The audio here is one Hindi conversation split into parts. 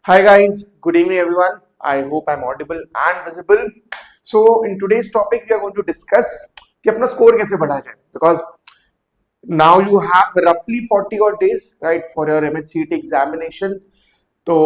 Hi guys, good evening everyone. I hope I'm audible and visible. So in today's topic we are going to discuss कि अपना स्कोर कैसे बढ़ा जाए because now you have roughly 40 odd days right for your MHCET examination. तो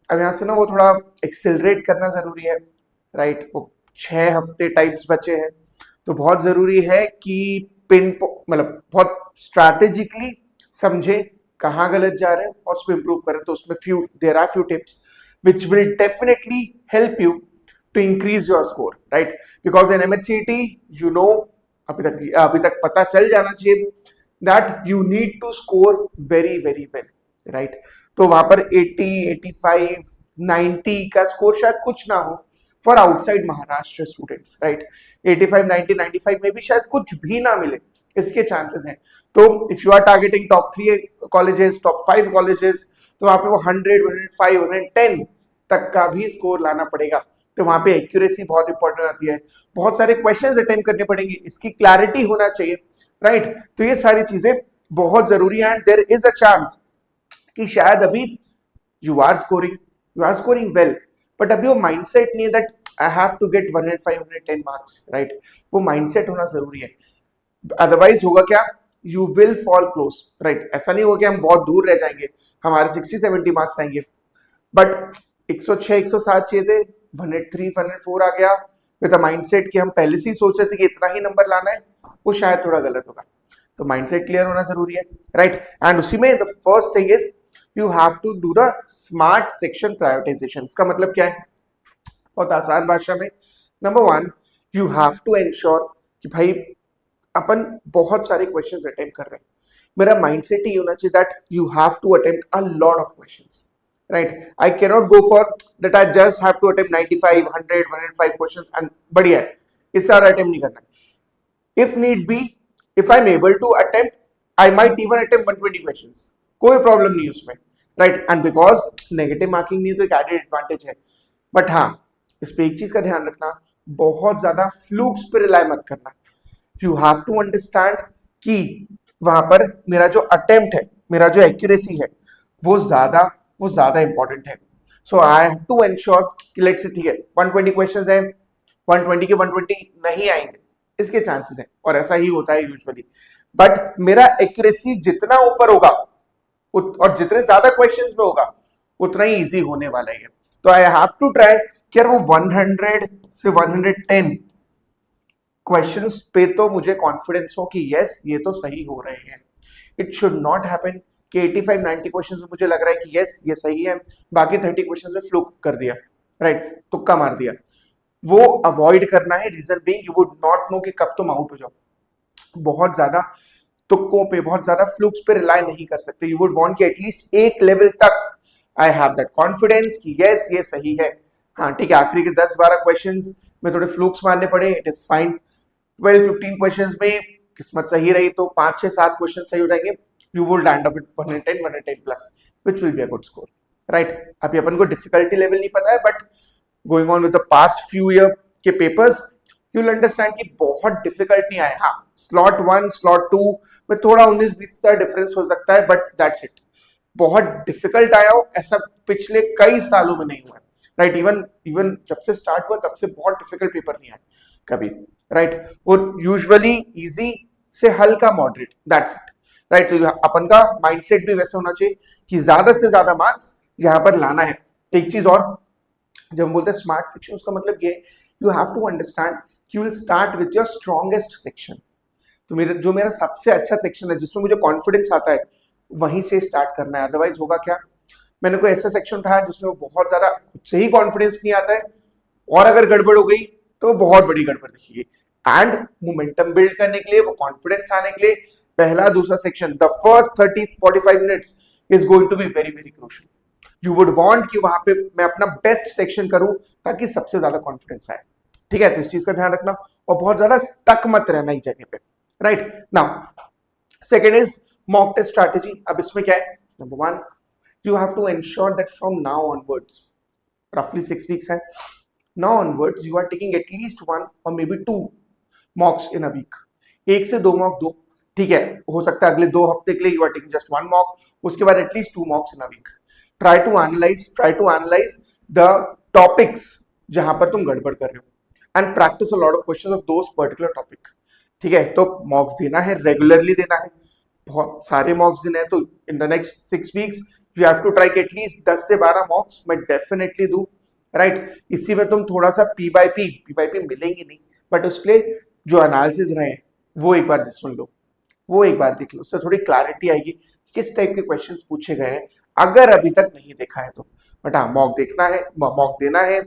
अब यहाँ से ना वो थोड़ा एक्सेलरेट करना जरूरी है राइट वो 6 हफ्ते टाइप्स बचे हैं तो बहुत जरूरी है कि पिन मतलब बहुत स्ट्रैटेजिकली समझे कहाँ गलत जा रहे हैं और उसको इम्प्रूव करें तो उसमें there are few tips which will definitely help you to increase your score right because in MHCET you know अभी तक पता चल जाना चाहिए that you need to score very very well right तो वहां पर 80, 85, 90 का स्कोर शायद कुछ ना हो for outside Maharashtra students right 85, 90, 95 में भी शायद कुछ भी ना मिले इसके चांसेस हैं तो if you are targeting top 3 colleges top 5 colleges तो वहां पे वो 100, 105, 110 तक का भी स्कोर लाना पड़ेगा तो वहां पे एक्यूरेसी बहुत इंपॉर्टेंट आती है बहुत सारे क्वेश्चंस अटेम्प्ट करने पड़ेंगे इसकी क्लैरिटी होना चाहिए राइट तो ये सारी चीजें बहुत जरूरी है and there is a chance कि शायद अभी you are scoring well but अभी वो माइंडसेट नहीं है that I have to get 105, 110 marks right वो माइंडसेट होना जरूरी है अदरवाइज होगा क्या you will fall close right ऐसा नहीं होगा कि हम बहुत दूर रह जाएंगे हमारे 60-70 मार्क्स आएंगे बट 106, 107 चाहिए थे 103, 104 आ गया विद अ माइंडसेट कि हम पहले से ही सोच रहे थे कि इतना ही नंबर लाना है वो शायद थोड़ा गलत होगा तो माइंडसेट क्लियर होना जरूरी है राइट एंड उसी में the first thing is you have to do the smart section prioritisation इसका मतलब क्या है बहुत आसान भाषा में number 1 you have to ensure कि भाई अपन बहुत सारे क्वेश्चंस अटेम्प्ट कर रहे हैं मेरा माइंडसेट ही होना चाहिए that you have to attempt a lot of questions right I can not go for that I just have to attempt 95, 100, 105 questions and बढ़िया है इससे सारा अटेम्प्ट नहीं करना if need be if I am able to attempt I might even attempt 120 questions कोई प्रॉब्लम नहीं उसमें right and because negative marking नहीं तो एक एडेड एडवांटेज है बट हाँ इस पे एक चीज का ध्यान रखना बहुत ज्यादा फ्लूक्स पे रिलाई मत करना यू हैव टू अंडरस्टैंड कि वहां पर मेरा जो अटेम्प्ट है मेरा जो एक्यूरेसी है वो ज्यादा इंपॉर्टेंट है सो आई हैव टू एंश्योर कि लेट्स से ठीक है 120 क्वेश्चंस है 120 के 120 नहीं आएंगे इसके चांसेस हैं और ऐसा ही होता है यूजुअली बट मेरा एक्यूरेसी जितना ऊपर होगा और जितने ज्यादा क्वेश्चंस में होगा उतना ही इजी होने वाला है तो आई हैव टू ट्राई कि यार वो 100 से 110 क्वेश्चंस पे तो मुझे कॉन्फिडेंस हो कि यस ये तो सही हो रहे हैं इट शुड नॉट हैपन कि 85, 90 क्वेश्चंस में मुझे लग रहा है कि यस ये सही है बाकी 30 क्वेश्चंस में फ्लूक कर दिया राइट तुक्का मार दिया वो अवॉइड करना है reason being you would not know कि कब तुम आउट हो जाओ बहुत ज्यादा तुक्कों पे बहुत ज्यादा फ्लूक्स पे रिलाई नहीं कर सकते यू वुड वांट कि एटलीस्ट एक लेवल तक आई हैव दैट कॉन्फिडेंस कि यस ये सही है हाँ ठीक है आखिरी के 10-12 क्वेश्चंस में थोड़े फ्लूक्स मारने पड़े इट इज फाइन 12-15 क्वेश्चंस में किस्मत सही रही तो 5-6-7 क्वेश्चन सही हो जाएंगे you will land up with 110 plus which will be a good score right अभी अपन को डिफिकल्टी लेवल नहीं पता है but going on with the past few year के पेपर्स यू विल अंडरस्टैंड कि बहुत डिफिकल्ट नहीं आया हाँ स्लॉट 1 स्लॉट 2 में थोड़ा 19-20 का डिफरेंस हो सकता है बट दैट्स इट बहुत डिफिकल्ट आया हो ऐसा पिछले कई सालों में नहीं हुआ राइट इवन जब से स्टार्ट हुआ तब से बहुत डिफिकल्ट पेपर नहीं आया कभी राइट वो यूजुअली इजी से हल्का मॉडरेट दैट्स इट राइट तो अपन का माइंडसेट भी वैसे होना चाहिए कि ज्यादा से ज्यादा मार्क्स यहाँ पर लाना है एक चीज और जब हम बोलते हैं स्मार्ट सेक्शन उसका मतलब ये you have to understand you will start with your strongest section तो मेरा सबसे अच्छा सेक्शन है जिसमें मुझे कॉन्फिडेंस आता है वहीं से स्टार्ट करना है अदरवाइज होगा क्या मैंने कोई ऐसा सेक्शन उठाया जिसमें बहुत ज्यादा खुद से ही कॉन्फिडेंस नहीं आता है और अगर गड़बड़ हो गई तो बहुत बड़ी गड़बड़ दिखेगी एंड मोमेंटम बिल्ड करने के लिए वो कॉन्फिडेंस आने के लिए पहला दूसरा section the first 30-45 minutes is going to be very very crucial you would want कि वहां पे मैं अपना बेस्ट सेक्शन करूं ताकि सबसे ज्यादा कॉन्फिडेंस आए ठीक है तो इस चीज का ध्यान रखना और बहुत ज्यादा स्टक मत रहना एक जगह पे right now second is mock test strategy अब इसमें क्या है number 1 you have to ensure that from now onwards roughly 6 weeks है now onwards you are taking at least 1 or maybe 2 mocks in a week 1 से 2 मॉक दो ठीक है हो सकता है अगले 2 हफ्ते के लिए you are taking just 1 mock उसके बाद at least 2 mocks in a week try to analyze the topics जहां पर तुम गड़बड़ कर रहे हो and practice a lot of questions of those particular topic. ठीक है, तो मॉक्स देना है, रेगुलरली देना है, बहुत सारे मॉक्स देने हैं। तो in the next 6 weeks you have to try at least 10 से 12 मॉक्स मैं डेफिनेटली दूं, राइट। इसी में तुम थोड़ा सा पी बाई पी मिलेंगी नहीं, बट उसके लिए जो एनालिसिस रहे वो एक बार सुन लो, वो एक बार देख लो, उससे थोड़ी क्लैरिटी आएगी किस टाइप के क्वेश्चंस पूछे गए हैं, अगर अभी तक नहीं देखा है तो। बट हाँ, मॉक देखना है, मॉक देना है,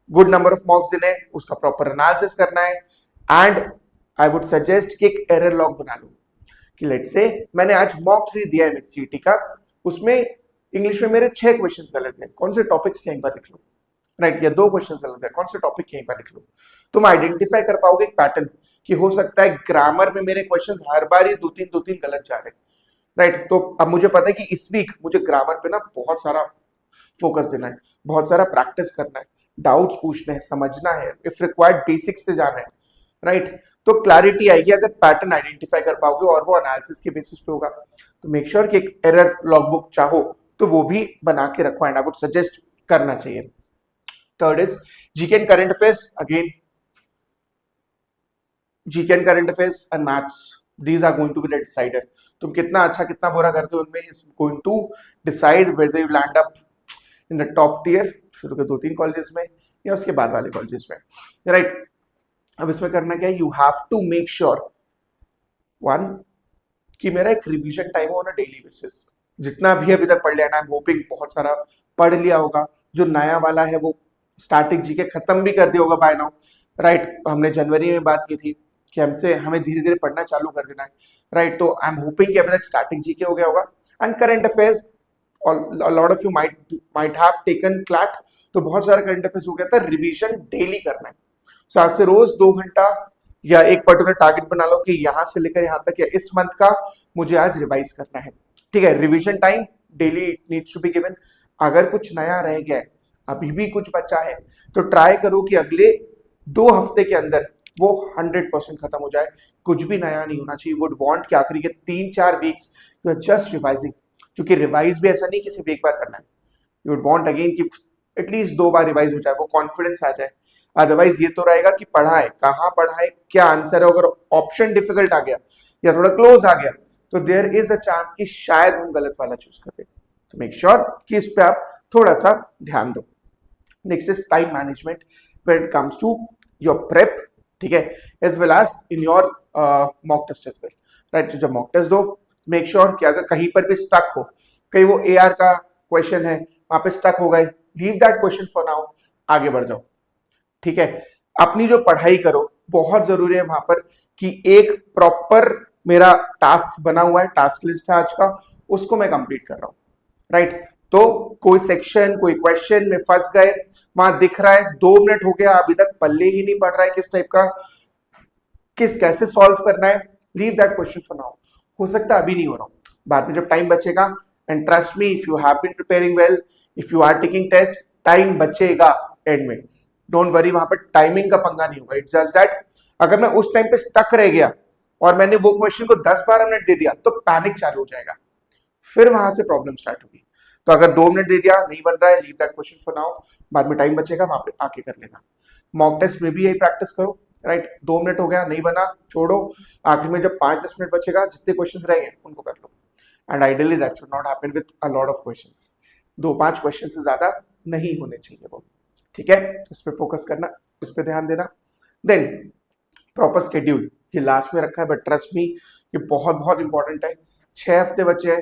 गुड नंबर ऑफ मॉक्स देने हैं, उसका प्रॉपर एनालिसिस करना है। एंड आई वुड सजेस्ट कि एक एरर लॉग बना लो कि लेट से मैंने आज मॉक 3 दिया है सीईटी का, उसमें इंग्लिश में मेरे 6 क्वेश्चंस गलत हैं, कौन से टॉपिक्स के एक बार लिख लो, राइट, या 2 क्वेश्चंस गलत है, कौन से टॉपिक के एक बार लिख लो। तुम आइडेंटिफाई कर पाओगे एक पैटर्न कि हो सकता है ग्रामर में मेरे क्वेश्चंस हर बार ही 2-3 गलत जा रहे हैं, राइट। तो अब मुझे पता है कि इस वीक मुझे ग्रामर पे ना बहुत सारा फोकस देना है, बहुत सारा प्रैक्टिस करना है, डाउट्स पूछना है, समझना है, इफ रिक्वायर्ड बेसिक्स से जाना है, राइट। तो क्लैरिटी आएगी अगर पैटर्न आइडेंटिफाई कर पाओगे और वो एनालिसिस के बेसिस पे होगा। तो मेक श्योर कि एक एरर लॉगबुक चाहो तो वो भी बना के रखो, एंड आई वुड सजेस्ट करना चाहिए। Third is GK and current affairs. Again GK and current affairs and maths, these are going to be the decider. तुम कितना अच्छा कितना बुरा करते हो उनमें is going to decide whether you land up in the top tier, शुरू के 2-3 कॉलेजेस में या उसके बाद वाले कॉलेजेस में, राइट। अब इसमें करना क्या है, you have to make sure one कि मेरा एक रिवीजन टाइम हो ऑन अ डेली बेसिस। जितना भी अभी तक पढ़ लिया, आई एम होपिंग बहुत सारा पढ़ लिया होगा। जो नया वाला है वो स्टैटिक जीके खत्म भी कर दिया होगा बाय नाउ, राइट। हमने जनवरी में बात की थी कि हमें धीरे धीरे पढ़ना चालू कर देना है, राइट। तो आई एम होपिंग कि अभी तक स्टैटिक जीके हो गया होगा। And current affairs, a lot of you might have taken CLAT, तो बहुत सारा करंट अफेयर्स हो गया था। रिवीजन डेली करना है, सो आज से रोज 2 घंटा या एक पर्टिकुलर टारगेट बना लो कि यहां से लेकर यहां तक या इस मंथ का मुझे आज रिवाइज करना है। ठीक है, revision time daily needs to be given. अगर कुछ नया रह गया है, अभी भी कुछ बचा है, तो ट्राई करो कि अगले 2 हफ्ते के अंदर वो 100% खत्म हो जाए। कुछ भी नया नहीं होना चाहिए। वुड वांट कि आखिरी के 3-4 weeks you are just revising, क्योंकि रिवाइज भी ऐसा नहीं कि सिर्फ एक बार करना है। यू वुड वांट अगेन कि एटलीस्ट 2 बार रिवाइज हो जाए, वो कॉन्फिडेंस आ जाए। अदरवाइज ये तो रहेगा कि पढ़ा है, कहाँ पढ़ा है, क्या आंसर है। अगर ऑप्शन डिफिकल्ट आ गया या थोड़ा क्लोज आ गया तो देयर इज अ चांस कि शायद हम गलत वाला चूज करते। तो मेक श्योर कि इस पे आप थोड़ा सा ध्यान दो। Next is time management when it comes to your prep, ठीक है, as well as in your mock test as well, right. तो जब मॉक टेस्ट दो, मेक श्योर कि अगर कहीं पर भी स्टक हो, कहीं वो एआर का क्वेश्चन है वहां पे स्टक हो गए, leave that question for now, आगे बढ़ जाओ। ठीक है, अपनी जो पढ़ाई करो बहुत जरूरी है वहां पर कि एक प्रॉपर मेरा टास्क बना हुआ है, टास्क लिस्ट है आज का, उसको मैं कंप्लीट कर रहा हूं, राइट। तो कोई सेक्शन कोई क्वेश्चन में फंस गए, वहां दिख रहा है 2 मिनट हो गया अभी तक पल्ले ही नहीं पड़ रहा है किस टाइप का, कैसे सॉल्व करना है, leave that question for now. हो सकता है अभी नहीं हो रहा हूं, बाद में जब टाइम बचेगा, and trust me if you have been preparing well, if you are taking test, time बचेगा एंड में, डोंट वरी, वहां पर टाइमिंग का पंगा नहीं होगा। इट्स जस्ट दैट अगर मैं उस टाइम पे स्टक रह गया और मैंने वो क्वेश्चन को 10-12 मिनट दे दिया तो पैनिक चालू हो जाएगा, फिर वहां से प्रॉब्लम स्टार्ट होगी। तो अगर 2 मिनट दे दिया, नहीं बन रहा है, leave that question for now, बाद में टाइम बचेगा वहां पे आके कर लेना। मॉक टेस्ट में भी यही प्रैक्टिस करो, राइट। 2 मिनट हो गया, नहीं बना, छोड़ो, आखिर में जब 5-10 मिनट बचेगा, जितने क्वेश्चन रहेंगे उनको कर लो। And ideally that should not happen with a lot of questions, 2-5 question से ज्यादा नहीं होने चाहिए वो, ठीक है। इस पे फोकस करना, इस पे ध्यान देना। देन प्रॉपर शेड्यूल, ये लास्ट में रखा है बट ट्रस्ट मी ये बहुत बहुत इंपॉर्टेंट है। 6 हफ्ते बचे हैं,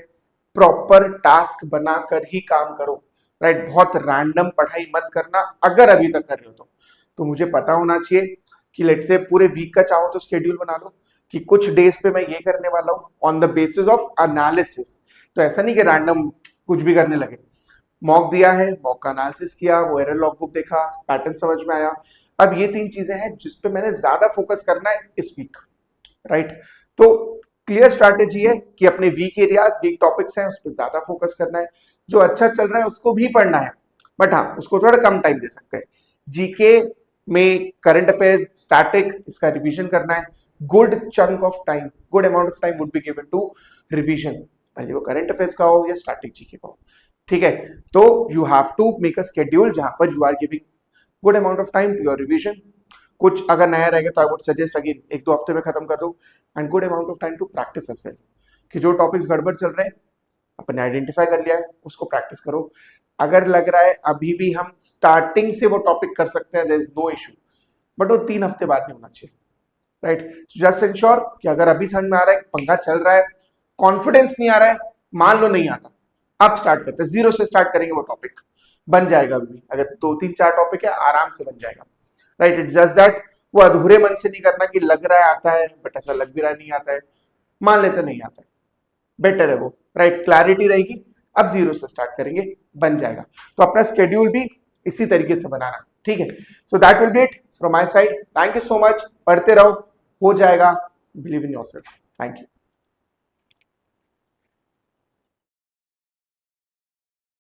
प्रॉपर टास्क बनाकर ही काम करो, राइट। बहुत रैंडम पढ़ाई मत करना अगर अभी तक कर रहे हो तो मुझे पता होना चाहिए कि लेट से पूरे वीक का चाहो तो स्केड्यूल बना लो कि कुछ डेज पे मैं ये करने वाला हूँ on the basis of analysis. तो ऐसा नहीं कि रैंडम कुछ भी करने लगे। मॉक दिया है, मॉक का एनालिसिस किया, वो एरर लॉग बुक देखा, पैटर्न समझ में आया। अब ये 3 चीजें हैं जिसपे मैंने ज्यादा फोकस करना है इस वीक, राइट। तो क्लियर स्ट्रैटेजी है कि अपने वीक एरियाज, वीक टॉपिक्स हैं, उस पर ज्यादा फोकस करना है। जो अच्छा चल रहा है उसको भी पढ़ना है, बट हाँ उसको थोड़ा कम टाइम दे सकते हैं। जीके में करंट अफेयर्स, स्टैटिक, इसका रिवीजन करना है। Good chunk of time, good amount of time would be given to revision, भले वो करंट अफेयर्स का हो या स्टैटिक जीके का हो। ठीक है, तो you have to make a schedule जहां पर you are giving good amount of time to your revision. कुछ अगर नया रहेगा तो आई वुड सजेस्ट अगेन 1-2 हफ्ते में खत्म कर दो, and good amount of time to practice as well. कि जो टॉपिक्स गड़बड़ चल रहे हैं अपन ने आइडेंटिफाई कर लिया है, उसको प्रैक्टिस करो. अगर लग रहा है अभी भी हम स्टार्टिंग से वो टॉपिक कर सकते हैं, there is no issue, but वो 3 हफ्ते बाद नहीं होना चाहिए. राइट, जस्ट इंश्योर कि अगर अभी समझ में आ रहा है, पंखा चल रहा है, कॉन्फिडेंस नहीं आ रहा है, मान लो नहीं आता, अब स्टार्ट करते हैं, 0 से स्टार्ट करेंगे, वो टॉपिक बन जाएगा. अभी अगर 2-3-4 टॉपिक है आराम से बन जाएगा. राइट, इट्स जस्ट दैट वो अधूरे मन से नहीं करना कि लग रहा है आता है बट ऐसा लग भी रहा नहीं आता है, मान लेते नहीं आता है, बेटर है वो. राइट, क्लैरिटी रहेगी. अब 0 से स्टार्ट करेंगे, बन जाएगा. तो अपना स्केड्यूल भी इसी तरीके से बनाना. ठीक है, so that will be it from my side. Thank you so much. पढ़ते रहो, हो जाएगा. Believe in yourself. Thank you.